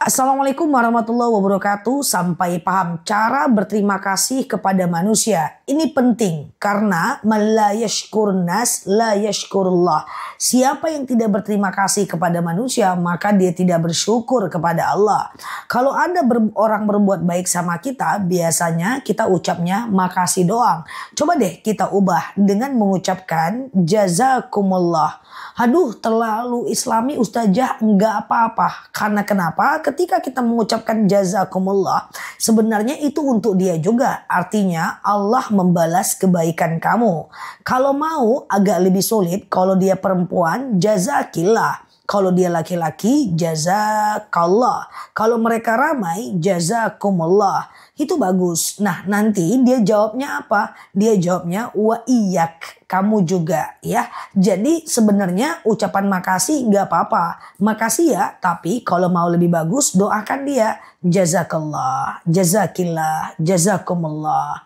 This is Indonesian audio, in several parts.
Assalamualaikum warahmatullahi wabarakatuh. Sampai paham cara berterima kasih kepada manusia. Ini penting karena man la yashkurun nas la yashkurullah. Siapa yang tidak berterima kasih kepada manusia maka dia tidak bersyukur kepada Allah. Kalau ada orang berbuat baik sama kita, biasanya kita ucapnya makasih doang. Coba deh kita ubah dengan mengucapkan jazakumullah. Aduh, terlalu islami ustazah, enggak apa-apa. Karena kenapa? Ketika kita mengucapkan jazakumullah, sebenarnya itu untuk dia juga. Artinya Allah membalas kebaikan kamu. Kalau mau agak lebih sulit, kalau dia perempuan, jazakillah. Kalau dia laki-laki, jazakallah. Kalau mereka ramai, jazakumullah. Itu bagus. Nah, nanti dia jawabnya apa? Dia jawabnya wa iyyak, kamu juga ya. Jadi sebenarnya ucapan makasih nggak apa-apa. Makasih ya, tapi kalau mau lebih bagus doakan dia. Jazakallah, jazakillah, jazakumullah.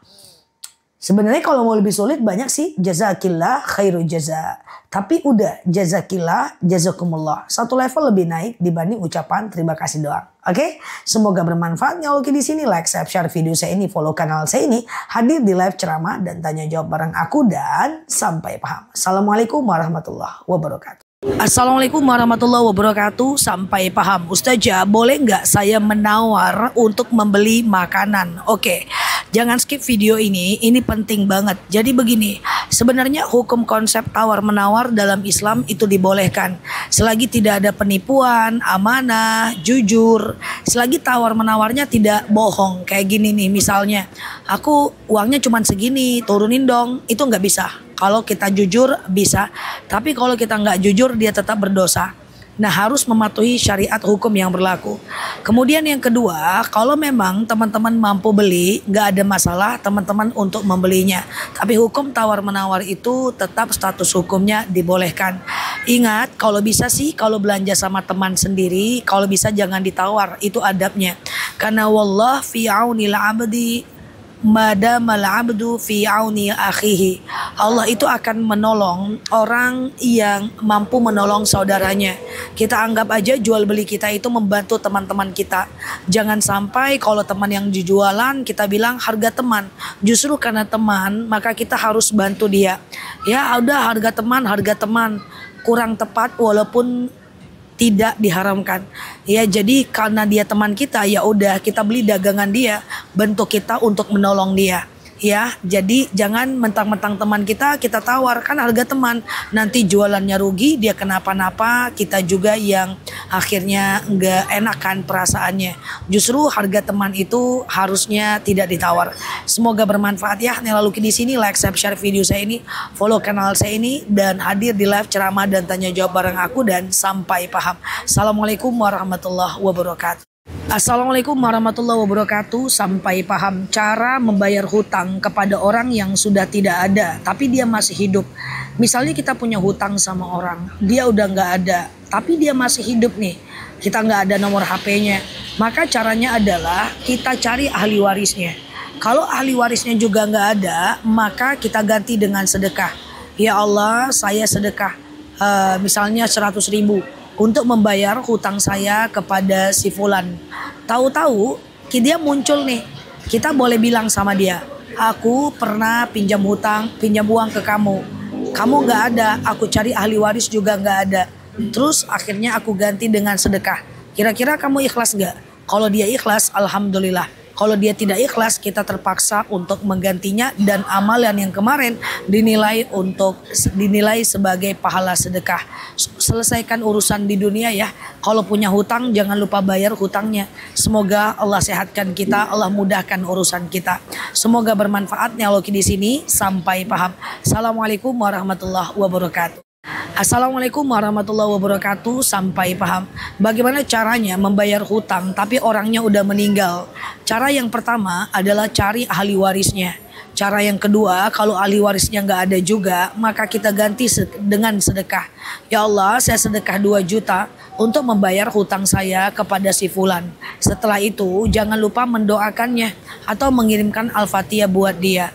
Sebenarnya kalau mau lebih sulit banyak sih, jazakillah khairu jaza. Tapi udah jazakillah, jazakumullah. Satu level lebih naik dibanding ucapan terima kasih doang. Oke, semoga bermanfaat. Oke, di sini like, share video saya ini, follow kanal saya ini, hadir di live ceramah dan tanya jawab bareng aku dan sampai paham. Assalamualaikum warahmatullahi wabarakatuh. Assalamualaikum warahmatullahi wabarakatuh. Sampai paham. Ustazah, boleh nggak saya menawar untuk membeli makanan? Oke, jangan skip video ini penting banget. Jadi begini, sebenarnya hukum konsep tawar-menawar dalam Islam itu dibolehkan. Selagi tidak ada penipuan, amanah, jujur. Selagi tawar-menawarnya tidak bohong. Kayak gini nih misalnya, aku uangnya cuma segini, turunin dong. Itu nggak bisa. Kalau kita jujur bisa, tapi kalau kita nggak jujur dia tetap berdosa. Nah, harus mematuhi syariat hukum yang berlaku. Kemudian yang kedua, kalau memang teman-teman mampu beli, nggak ada masalah teman-teman untuk membelinya. Tapi hukum tawar-menawar itu tetap status hukumnya dibolehkan. Ingat, kalau bisa sih kalau belanja sama teman sendiri, kalau bisa jangan ditawar, itu adabnya. Karena wallah fi aunil abdi madamal abdu fi auni akhihi. Allah itu akan menolong orang yang mampu menolong saudaranya. Kita anggap aja jual beli kita itu membantu teman-teman kita. Jangan sampai kalau teman yang dijualan kita bilang harga teman. Justru karena teman maka kita harus bantu dia. Ya udah harga teman kurang tepat walaupun tidak diharamkan. Ya, jadi karena dia teman kita, ya udah kita beli dagangan dia, bentuk kita untuk menolong dia. Ya, jadi jangan mentang-mentang teman kita tawar, kan harga teman. Nanti jualannya rugi, dia kenapa-napa, kita juga yang akhirnya nggak enakan perasaannya. Justru harga teman itu harusnya tidak ditawar. Semoga bermanfaat ya. Lalu di sini like, share video saya ini, follow kanal saya ini dan hadir di live ceramah dan tanya jawab bareng aku dan sampai paham. Assalamualaikum warahmatullahi wabarakatuh. Assalamualaikum warahmatullahi wabarakatuh. Sampai paham cara membayar hutang kepada orang yang sudah tidak ada tapi dia masih hidup. Misalnya kita punya hutang sama orang, dia udah nggak ada tapi dia masih hidup nih, kita nggak ada nomor HP-nya. Maka caranya adalah kita cari ahli warisnya. Kalau ahli warisnya juga nggak ada, maka kita ganti dengan sedekah. Ya Allah, saya sedekah misalnya 100.000 untuk membayar hutang saya kepada si fulan. Tahu-tahu dia muncul nih, kita boleh bilang sama dia, aku pernah pinjam uang ke kamu nggak ada, aku cari ahli waris juga nggak ada, terus akhirnya aku ganti dengan sedekah. Kira-kira kamu ikhlas nggak? Kalau dia ikhlas, alhamdulillah. Kalau dia tidak ikhlas, kita terpaksa untuk menggantinya dan amalan yang kemarin dinilai sebagai pahala sedekah. Selesaikan urusan di dunia ya. Kalau punya hutang jangan lupa bayar hutangnya. Semoga Allah sehatkan kita, Allah mudahkan urusan kita. Semoga bermanfaat. Nyaloki di sini sampai paham. Assalamualaikum warahmatullahi wabarakatuh. Assalamualaikum warahmatullahi wabarakatuh. Sampai paham. Bagaimana caranya membayar hutang tapi orangnya udah meninggal? Cara yang pertama adalah cari ahli warisnya. Cara yang kedua, kalau ahli warisnya nggak ada juga, maka kita ganti dengan sedekah. Ya Allah, saya sedekah 2 juta untuk membayar hutang saya kepada si fulan. Setelah itu jangan lupa mendoakannya atau mengirimkan Al-Fatihah buat dia.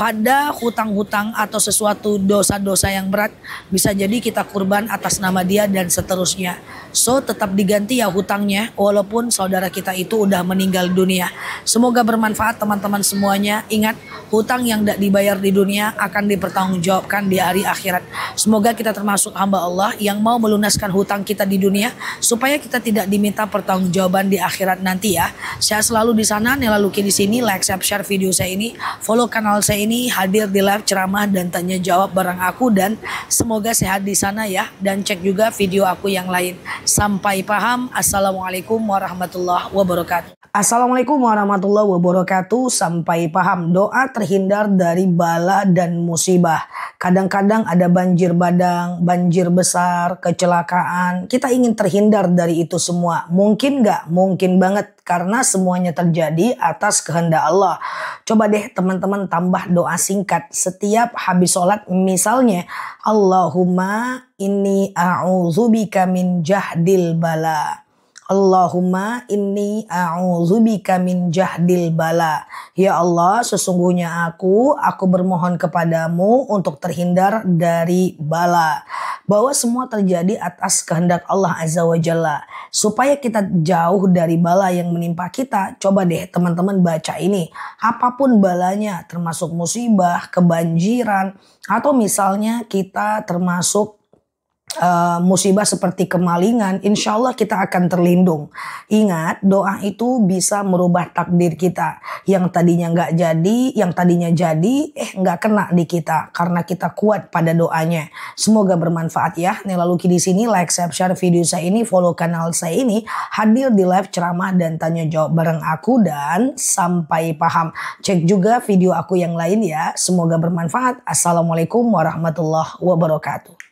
pada hutang-hutang atau sesuatu dosa-dosa yang berat, bisa jadi kita kurban atas nama dia dan seterusnya. So tetap diganti ya hutangnya walaupun saudara kita itu udah meninggal dunia. Semoga bermanfaat teman-teman semuanya. Ingat, hutang yang tidak dibayar di dunia akan dipertanggungjawabkan di hari akhirat. Semoga kita termasuk hamba Allah yang mau melunaskan hutang kita di dunia supaya kita tidak diminta pertanggungjawaban di akhirat nanti ya. Saya selalu di sana, Nela Luki di sini. Like, share video saya ini, follow kanal saya ini, hadir di live ceramah dan tanya jawab bareng aku, dan semoga sehat di sana ya. Dan cek juga video aku yang lain. Sampai paham. Assalamualaikum warahmatullahi wabarakatuh. Assalamualaikum warahmatullahi wabarakatuh. Sampai paham. Doa terhindar dari bala dan musibah. Kadang-kadang ada banjir bandang, banjir besar, kecelakaan. Kita ingin terhindar dari itu semua. Mungkin nggak? Mungkin banget. Karena semuanya terjadi atas kehendak Allah. Coba deh teman-teman tambah doa singkat setiap habis sholat. Misalnya, Allahumma inni a'udzubika min jahdil bala. Allahumma inni a'udzubika min jahdil bala. Ya Allah, sesungguhnya aku bermohon kepadamu untuk terhindar dari bala. Bahwa semua terjadi atas kehendak Allah Azza wa Jalla. Supaya kita jauh dari bala yang menimpa kita, coba deh teman-teman baca ini. Apapun balanya, termasuk musibah, kebanjiran, atau misalnya kita termasuk musibah seperti kemalingan, insya Allah kita akan terlindung. Ingat, doa itu bisa merubah takdir kita. Yang tadinya nggak jadi, yang tadinya jadi, nggak kena di kita karena kita kuat pada doanya. Semoga bermanfaat ya. Nela Luki di sini, like, share video saya ini, follow kanal saya ini, hadir di live ceramah dan tanya jawab bareng aku, dan sampai paham. Cek juga video aku yang lain ya. Semoga bermanfaat. Assalamualaikum warahmatullahi wabarakatuh.